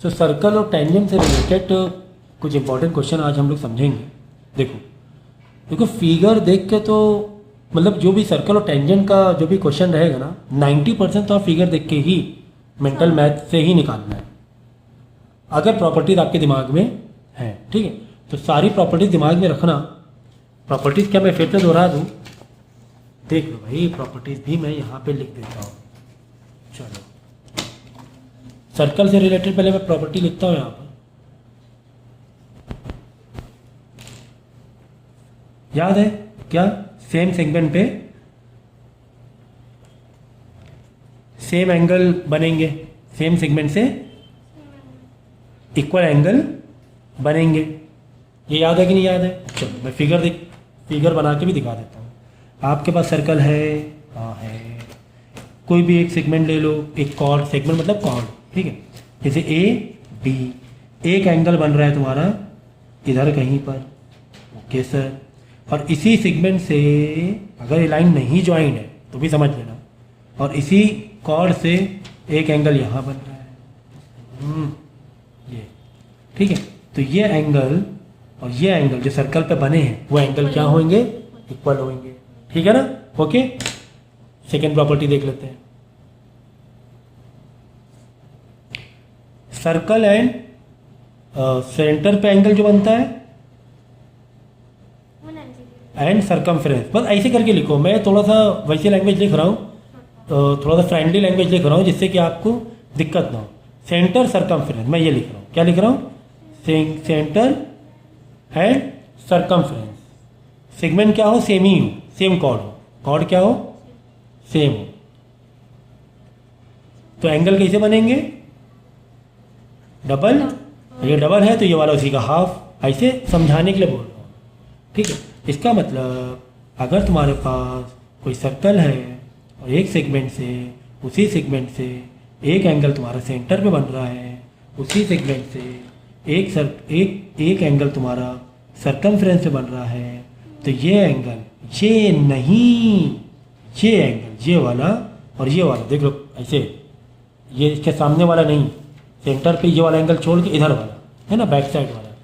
सो circle और tangent से related कुछ इंपॉर्टेंट क्वेश्चन आज हम लोग समझेंगे। देखो देखो फिगर देख के तो मतलब जो भी सर्कल और टेंजेंट का जो भी क्वेश्चन रहेगा ना 90% तो आप फिगर देख के ही मेंटल मैथ से ही निकालना है, अगर प्रॉपर्टीज आपके दिमाग में है। ठीक है, तो सारी प्रॉपर्टीज दिमाग में रखना। प्रॉपर्टीज क्या मैं फिर से दोहरा दूँ, देख लो भाई, प्रॉपर्टीज भी मैं यहाँ पे लिख देता हूँ। चलो सर्कल से रिलेटेड पहले मैं प्रॉपर्टी लिखता हूँ यहाँ पर। याद है क्या? सेम सेगमेंट पे सेम एंगल बनेंगे, सेम सेगमेंट से इक्वल एंगल बनेंगे। ये याद है कि नहीं याद है? चलो मैं फिगर बना के भी दिखा देता हूँ। आपके पास सर्कल है, हाँ है, कोई भी एक सेगमेंट ले लो, एक कॉर्ड, सेगमेंट मतलब कॉर्ड, ठीक है, जैसे ए बी, एक एंगल बन रहा है तुम्हारा इधर कहीं पर, ओके सर। और इसी सेगमेंट से अगर ये लाइन नहीं ज्वाइन है तो भी समझ लेना, और इसी कॉर्ड से एक एंगल यहाँ बन रहा है, ये ठीक है। तो ये एंगल और ये एंगल जो सर्कल पे बने हैं वो एंगल क्या होंगे? इक्वल होंगे, ठीक है ना? ओके, सेकेंड प्रॉपर्टी देख लेते हैं। सर्कल एंड सेंटर पे एंगल जो बनता है एंड सर्कमफ्रेंस, बस ऐसे करके लिखो। मैं थोड़ा सा वैसी लैंग्वेज लिख रहा हूँ, थोड़ा सा फ्रेंडली लैंग्वेज लिख रहा हूँ जिससे कि आपको दिक्कत ना हो। सेंटर सर्कमफ्रेंस, मैं ये लिख रहा हूँ, क्या लिख रहा हूँ? Centre and circumference. सेगमेंट क्या हो? सेम ही हो, सेम कॉर्ड हो, कॉर्ड क्या हो? सेम हो। तो एंगल कैसे बनेंगे? डबल, ये डबल है तो ये वाला उसी का हाफ, ऐसे समझाने के लिए बोल रहा हूँ, ठीक है। इसका मतलब अगर तुम्हारे पास कोई सर्कल है और एक सेगमेंट से, उसी सेगमेंट से एक एंगल तुम्हारा सेंटर पे बन रहा है, उसी सेगमेंट से एक एंगल तुम्हारा सर्कमफ्रेंस पे बन रहा है, तो ये एंगल, ये नहीं, ये एंगल, ये वाला और ये वाला, देख लो ऐसे, ये इसके सामने वाला नहीं, सेंटर पे ये वाला एंगल छोड़ के इधर वाला है ना, बैक साइड वाला,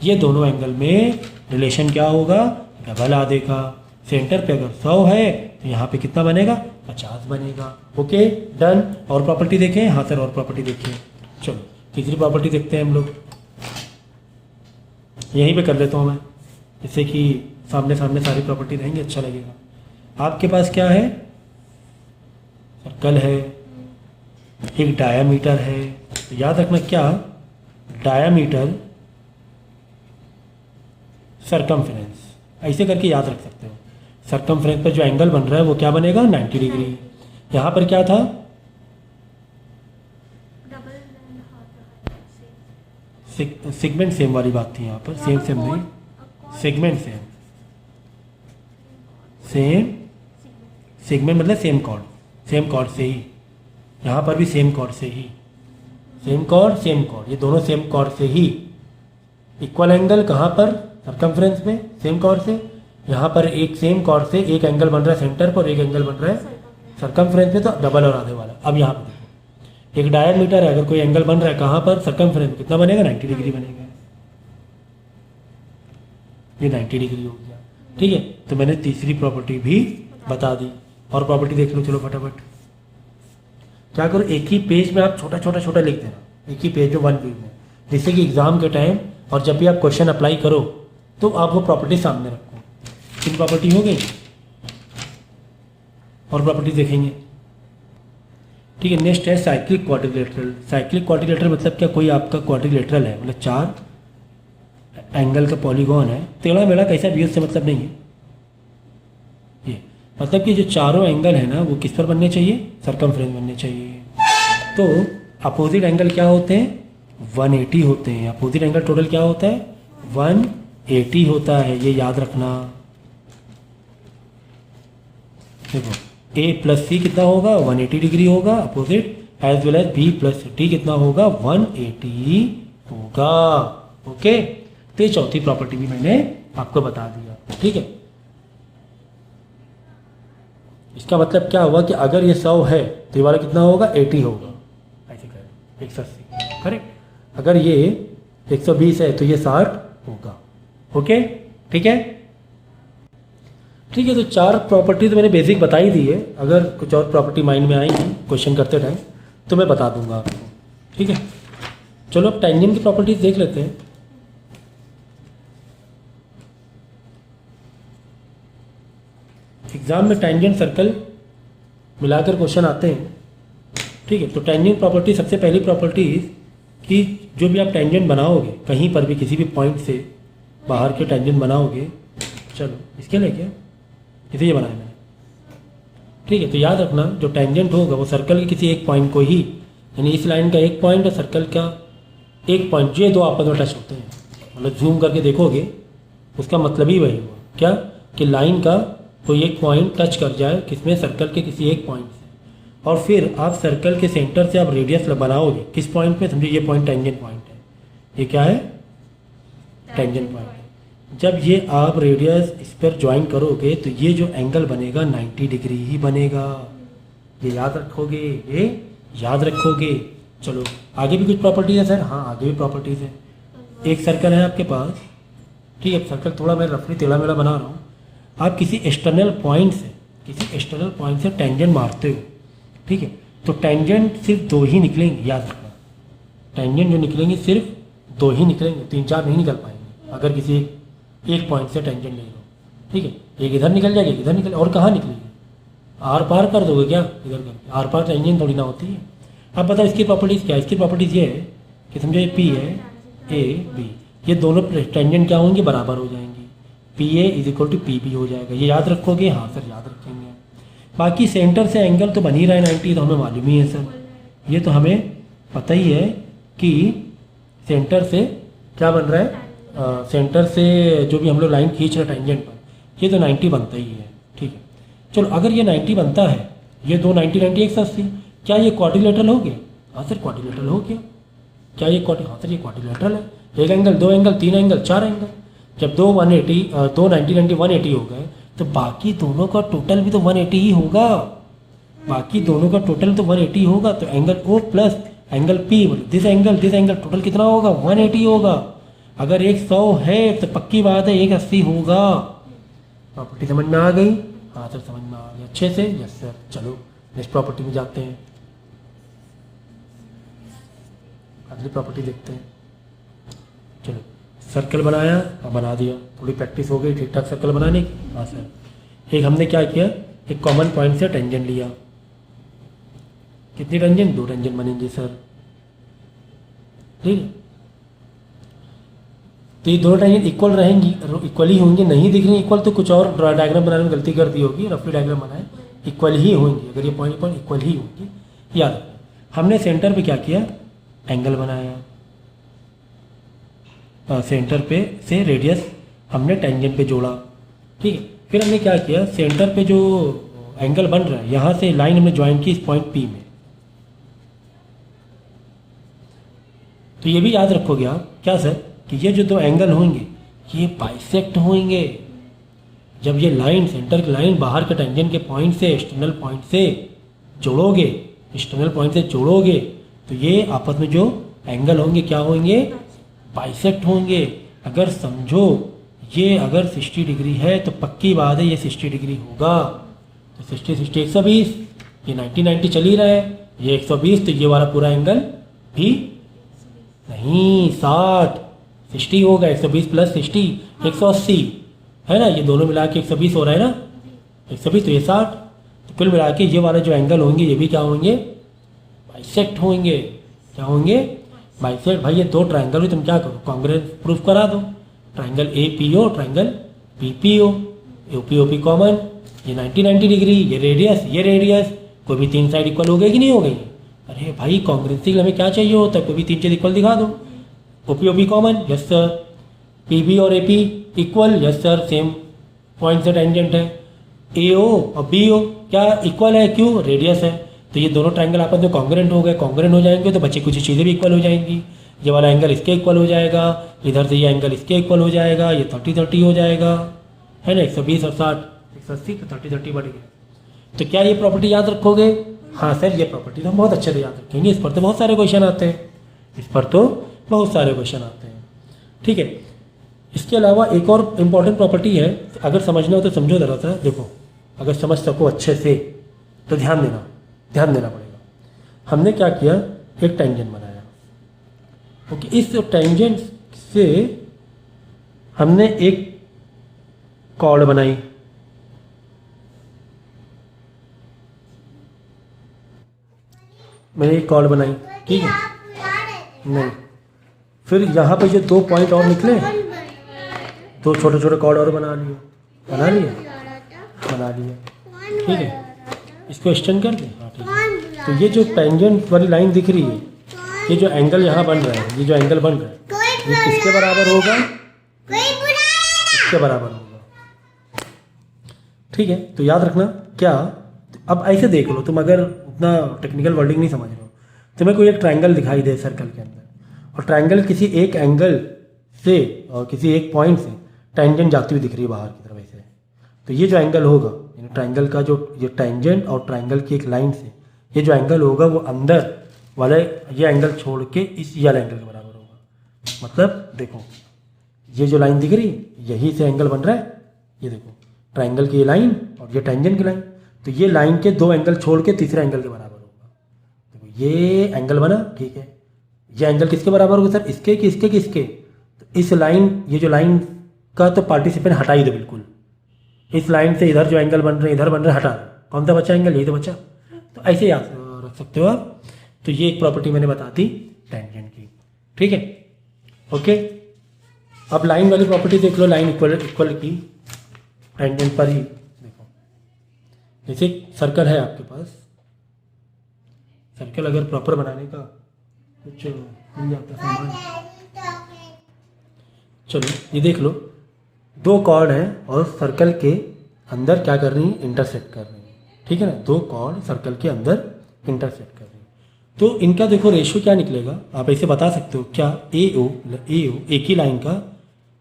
ये दोनों एंगल में रिलेशन क्या होगा? डबल आधे का। सेंटर पे अगर 100 है तो यहाँ पे कितना बनेगा? 50 बनेगा। Okay done. और प्रॉपर्टी देखें? हाँ सर और प्रॉपर्टी देखिए। चलो तीसरी प्रॉपर्टी देखते हैं हम लोग, यहीं पे कर लेता हूँ मैं, जिससे कि सामने सामने सारी प्रॉपर्टी रहेंगी, अच्छा लगेगा। आपके पास क्या है? सर्कल है, एक डायामीटर है, तो याद रखना क्या? डायामीटर सर्कमफ्रेंस, ऐसे करके याद रख सकते हो। सर्कमफ्रेंस पर जो एंगल बन रहा है वो क्या बनेगा? 90 डिग्री। यहाँ पर क्या था? सेगमेंट सेम वाली बात थी यहाँ पर, सेम नहीं, सेगमेंट सेम सेगमेंट मतलब सेम कॉर्ड से ही, यहाँ पर भी सेम कॉर्ड से ही, सेम कॉर्ड, ये दोनों सेम कॉर्ड से ही। इक्वल एंगल कहाँ पर? सर्कमफ्रेंस में, सेम कॉर्ड से। यहाँ पर एक सेम कॉर्ड से एक एंगल बन रहा है सेंटर पर, एक एंगल बन रहा है सर्कमफ्रेंस में, तो डबल और आधे वाला। अब यहाँ पर देखो, एक डायमीटर है, अगर कोई एंगल बन रहा है कहाँ पर? सर्कमफ्रेंस में, कितना बनेगा? 90 डिग्री बनेगा। ये 90 डिग्री हो गया, ठीक है। तो मैंने तीसरी प्रॉपर्टी भी बता दी। और प्रॉपर्टी देख लो, चलो फटाफट। क्या करो, एक ही पेज में आप छोटा छोटा लिख देना, एक ही पेज में, वन पेज में, जिससे कि एग्जाम के टाइम और जब भी आप क्वेश्चन अप्लाई करो तो आप वो प्रॉपर्टी सामने रखो। तीन प्रॉपर्टी हो गई, और प्रॉपर्टी देखेंगे, ठीक है। नेक्स्ट है साइक्लिक क्वाड्रिलेटरल। साइक्लिक क्वाड्रिलेटरल मतलब क्या? कोई आपका क्वाड्रिलेटरल है, मतलब 4 एंगल का पॉलीगॉन है, टेढ़ा मेढ़ा कैसा भी, उससे मतलब नहीं है। ये मतलब कि जो चारों एंगल है ना वो किस पर बनने चाहिए? सर्कमफ्रेंस बनने चाहिए। तो अपोजिट एंगल क्या होते हैं? 180 होते हैं। अपोजिट एंगल टोटल क्या होता है? 180 होता है, ये याद रखना। देखो A प्लस सी कितना होगा? 180 डिग्री होगा opposite, as well as B plus D कितना होगा? 180 होगा। ओके, तो ये चौथी प्रॉपर्टी भी मैंने आपको बता दिया, ठीक है। इसका मतलब क्या हुआ कि अगर ये 100 है तो ये वाला कितना होगा? 80 होगा, ऐसे करें, 180, करेक्ट। अगर ये 120 है तो ये 60 होगा। ओके, ठीक है। ठीक है, तो 4 प्रॉपर्टी तो मैंने बेसिक बता ही दी है। अगर कुछ और प्रॉपर्टी माइंड में आएंगी क्वेश्चन करते टाइम तो मैं बता दूंगा आपको, ठीक है। चलो अब टेंजेंट की प्रॉपर्टीज देख लेते हैं। एग्जाम में टेंजेंट सर्कल मिलाकर क्वेश्चन आते हैं, ठीक है। तो टेंजेंट प्रॉपर्टी, सबसे पहली प्रॉपर्टी कि जो भी आप टेंजेंट बनाओगे कहीं पर भी किसी भी पॉइंट से बाहर के टेंजेंट बनाओगे, चलो इसके लिए क्या इसे ये बनाया मैंने, ठीक है। तो याद रखना जो टेंजेंट होगा वो सर्कल के किसी एक पॉइंट को ही, यानी इस लाइन का एक पॉइंट और सर्कल का एक पॉइंट, ये दो आपस में टच होते हैं, मतलब जूम करके देखोगे उसका मतलब ही वही हुआ क्या कि लाइन का कोई एक पॉइंट टच कर जाए किसमें, सर्कल के किसी एक पॉइंट से, और फिर आप सर्कल के सेंटर से आप रेडियस बनाओगे किस पॉइंट पे, समझिए ये पॉइंट टेंजेंट पॉइंट है, ये क्या है टेंजेंट पॉइंट है। जब ये आप रेडियस इस पर ज्वाइन करोगे तो ये जो एंगल बनेगा 90 डिग्री ही बनेगा, ये याद रखोगे, ये याद रखोगे। चलो आगे भी कुछ प्रॉपर्टीज है सर, हाँ आगे भी प्रॉपर्टीज है। एक सर्कल है आपके पास, ठीक है, सर्कल थोड़ा मैं रफली टेढ़ा मेढ़ा बना रहा हूँ। आप किसी एक्सटर्नल पॉइंट से टेंजेंट मारते हो, ठीक है, तो टेंजेंट सिर्फ 2 ही निकलेंगे, याद रखना। टेंजेंट जो निकलेंगे सिर्फ 2 ही निकलेंगे, 3-4 नहीं निकल पाएंगे अगर किसी एक पॉइंट से टेंजेंट ले लो, ठीक है। एक इधर निकल जाएगी, इधर निकल, और कहाँ निकलेगी, आर पार कर दोगे क्या इधर करके, आर पार टेंजेंट थोड़ी ना होती है। अब बताओ इसकी प्रॉपर्टीज़ क्या है। इसकी प्रॉपर्टीज़ ये है कि समझो ये पी है, ए बी, ये दोनों टेंजेंट क्या होंगे, बराबर हो जाएंगी, P A is equal to P B हो जाएगा। ये याद रखोगे, हाँ सर याद रखेंगे। बाकी सेंटर से एंगल तो बन ही रहा है 90, तो हमें मालूम ही है सर, ये तो हमें पता ही है कि सेंटर से क्या बन रहा है, सेंटर से जो भी हम लोग लाइन खींच रहे हैं टेंजेंट पर, ये तो 90 बनता ही है, ठीक है। चलो अगर ये 90 बनता है, ये दो 90 90 180, क्या ये क्वाड्रिलेटरल हो गया, हाँ सर क्वाड्रिलेटरल हो गया। क्या ये हाँ सर ये क्वाड्रिलेटरल है, एक एंगल, 2 एंगल, 3 एंगल, 4 एंगल। जब दो 90 90 180 हो गए तो बाकी दोनों का टोटल भी तो 180 ही होगा, बाकी दोनों का टोटल तो 180 होगा। तो angle O plus angle P, this angle total कितना होगा, 180 होगा। अगर 100 है तो पक्की बात है 180 होगा। प्रॉपर्टी समझ में आ गई, हाँ सर समझ में आ गई अच्छे से, यस सर। चलो नेक्स्ट प्रॉपर्टी में जाते हैं, अगली प्रॉपर्टी देखते हैं। चलो सर्कल बनाया और बना दिया, थोड़ी प्रैक्टिस हो गई ठीक ठाक सर्कल बनाने की, हाँ सर। एक हमने क्या किया, एक कॉमन पॉइंट से टेंजेंट लिया, कितनी टेंजेंट, 2 टेंजेंट बनेंगे सर, ठीक है। तो ये दोनों टेंजेंट इक्वल रहेंगी, इक्वल ही होंगी, नहीं दिख रही इक्वल तो कुछ और डायग्राम बनाने में गलती कर दी होगी, रफली डायग्राम बनाए, इक्वल ही होंगी। अगर ये पॉइंट इक्वल ही होंगी, याद हमने सेंटर पे क्या किया, एंगल बनाया, सेंटर पे से रेडियस हमने टेंजेंट पे जोड़ा, ठीक है। फिर हमने क्या किया, सेंटर पे जो एंगल बन रहा है यहाँ से लाइन हमने ज्वाइन की इस पॉइंट पी में। तो ये भी याद रखोगे आप क्या सर कि ये जो 2 एंगल होंगे ये बाइसेक्ट होंगे। जब ये लाइन, सेंटर की लाइन बाहर के टेंजेंट के पॉइंट से एक्सटर्नल पॉइंट से जोड़ोगे, एक्सटर्नल पॉइंट से जोड़ोगे तो ये आपस में जो एंगल होंगे क्या होंगे, बाइसेक्ट होंगे। अगर समझो ये अगर 60 डिग्री है तो पक्की बात है ये 60 डिग्री होगा। तो 60 60 120, ये 90 90 चल ही रहा है, ये 120, तो ये वाला पूरा एंगल भी नहीं 60 होगा, 120 प्लस 60 180 है ना, ये दोनों मिला के 120 हो रहा है ना, 120 तो ये 60, तो कुल मिला के ये वाले जो एंगल होंगे ये भी क्या होंगे, बाइसेक्ट होंगे। क्या होंगे, बाइसेक्ट। भाई ये 2 ट्रायंगल भी तुम क्या करो, कांग्रेस प्रूफ करा दो, triangle A P O, triangle P P O, OP OP common, ये 90 90 डिग्री, ये रेडियस, कोई भी 3 साइड इक्वल हो गई कि नहीं हो गई। अरे भाई कांग्रेस हमें क्या चाहिए होता है, कोई भी 3 चीज इक्वल दिखा दो, OP OP common, yes sir, P B और A P equal, yes sir, same point से टेंजेंट है, ए ओ और बी ओ क्या इक्वल है, क्यों, रेडियस है। तो ये दोनों ट्रायंगल आपस में कॉन्ग्रेंट हो गए, कॉन्ग्रेंट हो जाएंगे तो बच्चे कुछ चीज़ें भी इक्वल हो जाएंगी। ये वाला एंगल इसके इक्वल हो जाएगा, इधर से ये एंगल इसके इक्वल हो जाएगा, ये 30 30 हो जाएगा, है ना, 120 और 60 180 तो 30 30 बढ़ गया। तो क्या ये प्रॉपर्टी याद रखोगे, हाँ सर ये प्रॉपर्टी तो हम बहुत अच्छे से याद रखेंगे, इस पर तो बहुत सारे क्वेश्चन आते हैं, इस पर तो बहुत सारे क्वेश्चन आते हैं, ठीक है। इसके अलावा एक और इम्पॉर्टेंट प्रॉपर्टी है, अगर समझना हो तो समझो ज़रा सा। देखो, अगर समझ सको अच्छे से तो ध्यान देना पड़ेगा। हमने क्या किया, एक टेंजेंट बनाया, ओके। इस टेंजेंट से हमने एक कॉर्ड बनाई, मैंने एक कॉर्ड बनाई, ठीक है। नहीं, फिर यहाँ पे जो 2 पॉइंट और निकले, 2 छोटे छोटे कॉर्ड और बना लिए, ठीक है। इसको एक्सटेंड कर दें, हाँ ठीक है। तो ये जो टेंजेंट वाली लाइन दिख रही है, ये जो एंगल यहाँ बन रहा है, ये जो एंगल बन रहा है, ये किसके बराबर होगा, इसके बराबर होगा, ठीक है। तो याद रखना क्या, अब ऐसे देख लो तुम, अगर उतना टेक्निकल वर्डिंग नहीं समझ रहे हो, तुम्हें कोई एक ट्रायंगल दिखाई दे सर्कल के अंदर, और ट्रायंगल किसी एक एंगल से और किसी एक पॉइंट से टेंजेंट जाती हुई दिख रही है बाहर की तरफ ऐसे, तो ये जो एंगल होगा, यानी ट्रायंगल का जो ये टेंजेंट और ट्रायंगल की एक लाइन से ये जो एंगल होगा, वो अंदर वाले ये एंगल छोड़ के इस वाले एंगल के बराबर होगा। मतलब देखो, ये जो लाइन दिख रही है, यही से एंगल बन रहा है, ये देखो ट्रायंगल की ये लाइन और ये टेंजेंट की लाइन, तो ये लाइन के 2 एंगल छोड़ के तीसरे एंगल के बराबर होगा। देखो ये एंगल बना, ठीक है। ये एंगल किसके बराबर होगा सर, इसके कि इसके कि इसके, तो इस लाइन, ये जो लाइन का तो पार्टिसिपेंट हटा ही दो बिल्कुल, इस लाइन से इधर जो एंगल बन रहे हैं, इधर बन रहे हैं, हटा, कौन सा बचा एंगल, यही तो बचा। तो ऐसे याद रख सकते हो आप। तो ये एक प्रॉपर्टी मैंने बता दी टेंजेंट की, ठीक है, ओके। अब लाइन वाली प्रॉपर्टी देख लो, लाइन इक्वल की टेंजेंट पर ही देखो, जैसे सर्कल है आपके पास, सर्कल अगर प्रॉपर बनाने का कुछ मिल जाता सामान, चलो ये देख लो, 2 कॉर्ड हैं और सर्कल के अंदर क्या कर रही हैं, इंटरसेक्ट कर रही हैं, ठीक है ना। 2 कॉर्ड सर्कल के अंदर इंटरसेक्ट कर रही हैं, तो इनका देखो रेशियो क्या निकलेगा, आप ऐसे बता सकते हो क्या, ए ओ एक ही लाइन का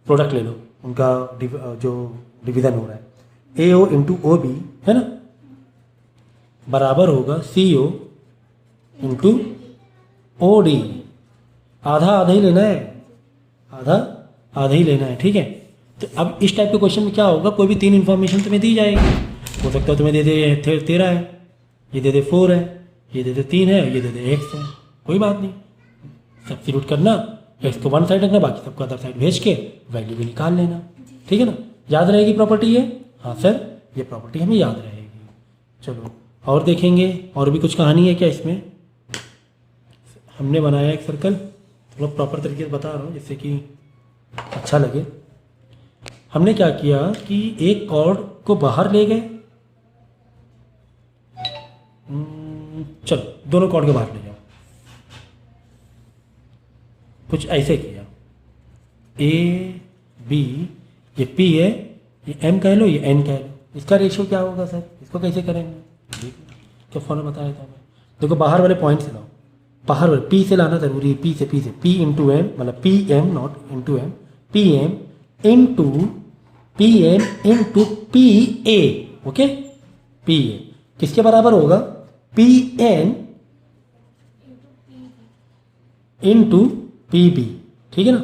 प्रोडक्ट ले लो, उनका जो डिवीज़न हो रहा है, A O into O B है ना, बराबर होगा सी ओ इंटू ओ डी। आधा आधा ही लेना है, आधा आधा ही लेना है, ठीक है। तो अब इस टाइप के क्वेश्चन में क्या होगा, कोई भी 3 इन्फॉर्मेशन तुम्हें दी जाएगी, हो सकता है तुम्हें दे दे 13 है, ये दे दे 4 है, ये दे दे 3 है, ये दे दे x है, कोई बात नहीं, सब्स्टिट्यूट करना, x को वन साइड रखना, बाकी सबको अदर साइड भेज के वैल्यू भी निकाल लेना, ठीक है ना। याद रहेगी प्रॉपर्टी ये, हाँ सर ये प्रॉपर्टी हमें याद रहेगी। चलो और देखेंगे, और भी कुछ कहानी है क्या इसमें। हमने बनाया एक सर्कल, थोड़ा प्रॉपर तरीके से बता रहा हूँ जिससे कि अच्छा लगे। हमने क्या किया कि एक कॉर्ड को बाहर ले गए, चलो दोनों कॉर्ड को बाहर ले जाओ, कुछ ऐसे किया, ए बी, ये पी है, ये एम कह लो, ये एन कह लो, इसका रेशियो क्या होगा सर, इसको कैसे करेंगे, क्या फॉर्मूला बताया था मैं। देखो बाहर वाले पॉइंट से लाओ, बाहर वाले पी से लाना जरूरी है, पी से पी इंटू एम, मतलब P M not into M, P M into P A, okay. P A किसके बराबर होगा, P N into P B, ठीक है ना।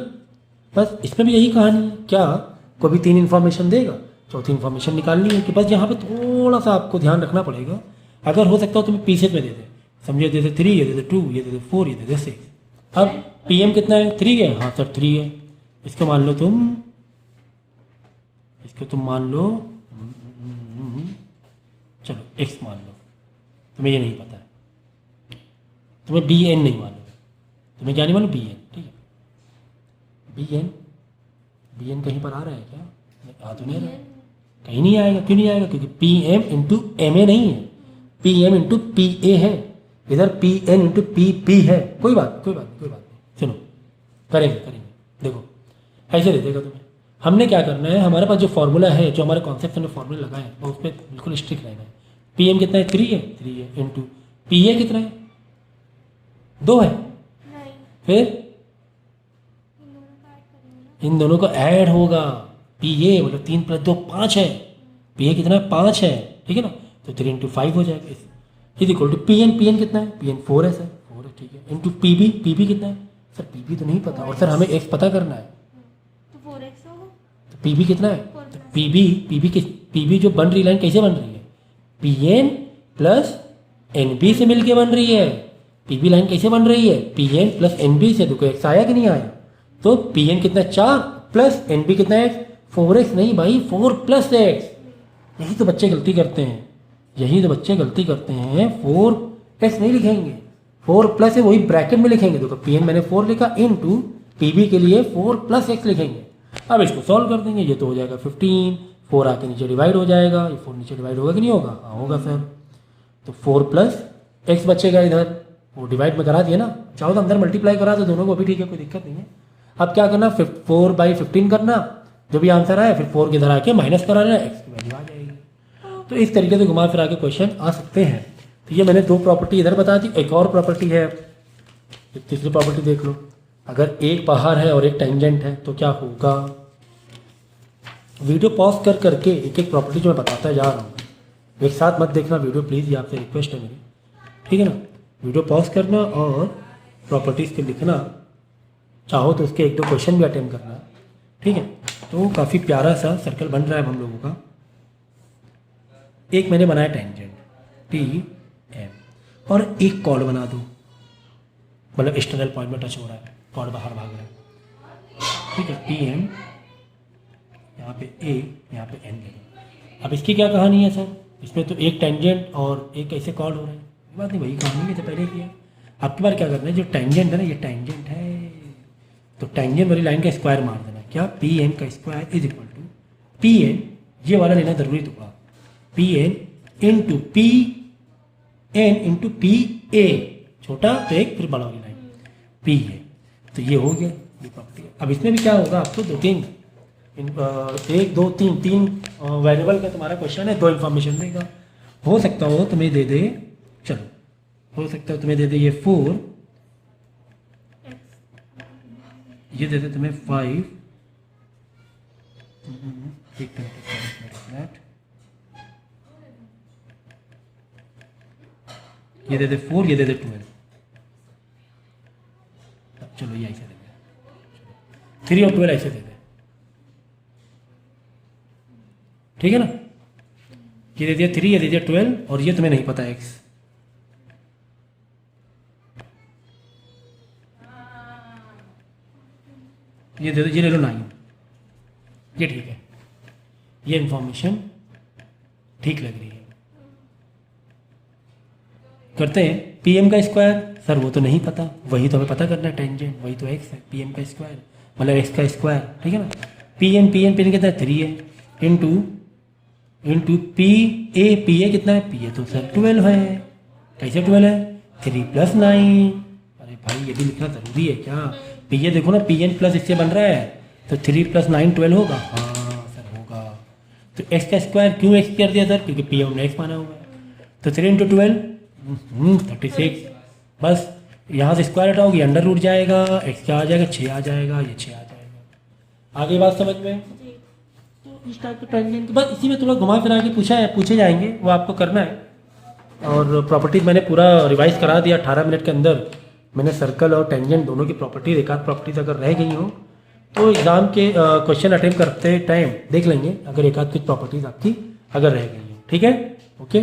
बस इसमें भी यही कहानी है, क्या कोई भी 3 इन्फॉर्मेशन देगा, चौथी इन्फॉर्मेशन निकालनी है। कि बस यहाँ पे थोड़ा सा आपको ध्यान रखना पड़ेगा, अगर हो सकता हो तुम्हें पीसेज में दे दे, समझे, दे दे 3, ये दे दे 2, ये दे दे 4, ये दे दे 6। अब पी एम कितना है, 3 है, हाँ सर 3 है, इसको मान लो तुम, चलो एक्स मान लो, तुम्हें ये नहीं पता है, तुम्हें बी एन नहीं मालूम, तुम्हें क्या नहीं मालूम, बी एन, ठीक है। बी एन कहीं पर आ रहा है क्या, आ तो नहीं रहा, कहीं नहीं आएगा, क्यों नहीं आएगा, क्योंकि P M into M A नहीं है, P M into P A है, इधर P N into P B है। कोई बात नहीं, सुनो करेंगे, देखो ऐसे दे देगा तुम्हें। हमने क्या करना है, हमारे पास जो फॉर्मूला है, जो हमारे कॉन्सेप्ट में फॉर्मूला लगाए हैं, और उस पर बिल्कुल स्ट्रिक्ट रहना है। पी एम कितना है, 3 है, इंटू पी ए कितना है, 2 है, फिर इन दोनों का ऐड होगा, पी ए मतलब 3 + 2 5 है, पी ए कितना है, 5 है, ठीक है ना। तो 3 इंटू 5 हो जाएगा, is equal to P N कितना है, पी एन 4 है सर, 4 है, ठीक है, इंटू पी बी कितना है, सर पी बी तो नहीं पता, और सर हमें एक्स पता करना है, तो 4x होगा। तो पी बी कितना है? 4 तो पी बी जो बन रही लाइन कैसे बन रही है? P N plus N B से मिलके बन रही है। पी बी लाइन कैसे बन रही है? P N plus N B से। देखो एक्स आया कि नहीं आया? तो पी एन कितना 4 प्लस एन बी कितना है? 4x नहीं भाई, 4 प्लस एक्स। यही तो बच्चे गलती करते हैं, यही तो बच्चे गलती करते हैं। 4x नहीं लिखेंगे, 4 प्लस है वही ब्रैकेट में लिखेंगे। देखो पी एन मैंने 4 लिखा, इन टू पी बी के लिए 4 प्लस एक्स लिखेंगे। अब इसको सॉल्व कर देंगे, ये तो हो जाएगा 15, 4 आके नीचे डिवाइड हो जाएगा, ये 4 नीचे डिवाइड होगा कि नहीं होगा? हाँ होगा सर। तो 4 प्लस एक्स बचेगा इधर, वो डिवाइड में करा दिया ना, चाहो तो अंदर मल्टीप्लाई करा दो दोनों को भी, ठीक है, कोई दिक्कत नहीं है। अब क्या करना, 4/15 करना, जो भी आंसर आया फिर 4 के इधर आके माइनस करा लेना, एक्स की वैल्यू आ जाएगी। तो इस तरीके से घुमा फिरा के क्वेश्चन आ सकते हैं। तो ये मैंने 2 प्रॉपर्टी इधर बता दी। एक और प्रॉपर्टी है, तीसरी प्रॉपर्टी देख लो। अगर एक बाहर है और एक टेंजेंट है तो क्या होगा? वीडियो पॉज कर करके एक एक प्रॉपर्टी जो मैं बताता जा रहा हूँ, एक साथ मत देखना वीडियो प्लीज़, ये आपसे रिक्वेस्ट है मेरी, ठीक है ना? वीडियो पॉज करना और प्रॉपर्टीज़ पे लिखना, चाहो तो उसके 1-2 क्वेश्चन भी अटेम्प्ट करना, ठीक है? तो काफ़ी प्यारा सा सर्कल बन रहा है हम लोगों का। एक मैंने बनाया टेंजेंट टी एम और एक कॉर्ड बना दो, मतलब एक्सटर्नल पॉइंट में टच हो रहा है, कॉर्ड बाहर भाग रहा है, ठीक है? टी एम यहाँ पे ए, यहाँ पे एन लिखो। अब इसकी क्या कहानी है सर? इसमें तो एक टेंजेंट और एक ऐसे कॉर्ड हो रहा है, बात नहीं, वही कहानी है जो पहले किया। आपके बार क्या करना है, जो टेंजेंट है ना, ये टेंजेंट है, तो टेंजेंट वाली लाइन का स्क्वायर मार देना। क्या? पी एन का square is equal to P N, ये वाला लेना जरूरी टुकड़ा, P N into P N into P A, छोटा तो एक, फिर बड़ा वाली लाइन पी है। तो ये हो गया, ये प्रॉपर्टी। अब इसमें भी क्या होगा, आपको 2-3 1 2 3 वेरिएबल का तुम्हारा क्वेश्चन है, 2 इन्फॉर्मेशन देगा। हो सकता हो तुम्हें दे दे, चलो हो सकता है तुम्हें दे दे ये 4, ये दे दे तुम्हें 5, ये दे दे 4, ये दे दे 12। चलो ये ऐसे दे दे 3 और 12 ऐसे दे दे, ठीक है ना? ये दे दिया 3, ये दे दिया 12, और ये तुम्हें नहीं पता x, ये दे दो, ये ले लो 9, ये ठीक है, ये इंफॉर्मेशन ठीक लग रही है। करते हैं पीएम का स्क्वायर, सर वो तो नहीं पता, वही तो हमें पता करना है, टेंजेंट वही तो एक्स है, पीएम का स्क्वायर मतलब एक्स का स्क्वायर, ठीक है ना? पीएम कितना है 3 है, इंटू पी ए कितना है? पी ए तो सर 12 है। कैसे 12 है? 3 + 9। अरे भाई ये भी लिखना ज़रूरी है क्या? पी ए देखो ना, पी एन प्लस इससे बन रहा है, तो 3 + 9 12 होगा। हाँ सर होगा। तो एक्स का स्क्वायर क्यों एक्स कर दिया सर? क्योंकि पी एम ने एक्स माना हुआ है। तो 3 × 12 36। बस यहाँ से स्क्वायर हटाओगे, अंडर रूट जाएगा, एक्स क्या आ जाएगा? 6 आ जाएगा, ये 6 आ जाएगा। आगे बात समझ में? तो इस टाइप के टेंजेंट बस इसी में थोड़ा घुमा फिरा के पूछे जाएंगे, वो आपको करना है। और प्रॉपर्टीज मैंने पूरा रिवाइज करा दिया 18 मिनट के अंदर। मैंने सर्कल और टेंजेंट दोनों की प्रॉपर्टीज, एक आध प्रॉपर्टीज अगर रह गई हो तो एग्ज़ाम के क्वेश्चन अटेम्प्ट करते टाइम देख लेंगे, अगर एक आध कुछ प्रॉपर्टीज आपकी अगर रह गई हो, ठीक है? ओके।